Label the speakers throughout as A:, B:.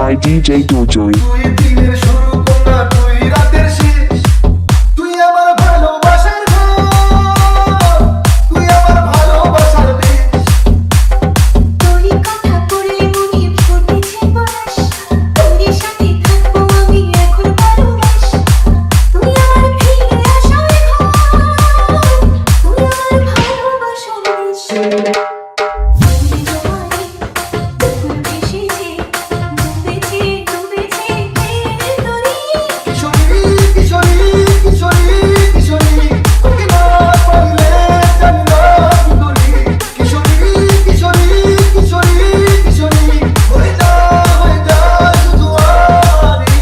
A: by DJ Dojoy.
B: তুই দিনের শুরু কোনা তুই রাতের শেষ তুই আমার ভালোবাসার ঘর তুই আমার ভালোবাসার দেশ
C: তোর কথা পড়লে মনে ফুটেছে পরশ তোর সাথে থাকবো আমি এখন পরশ তুই আমার ফিরে আসার ঘর তুই আমার ভালোবাসার দেশ
B: কিশোরী কিশোরী কিশোরী কিশোরী তোকে না পাইলে জানি না কি করি কিশোরী কিশোরী কিশোরী কিশোরী হয়ে যা শুধু আরি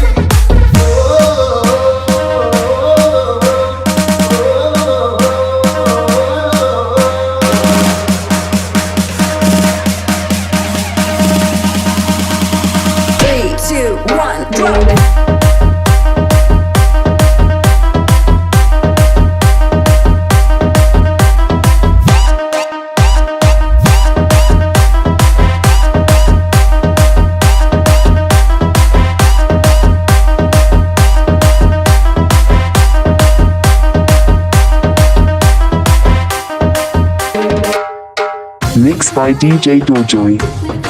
D: Three, two, one, drop it.
A: Mixed by DJ Dojoy.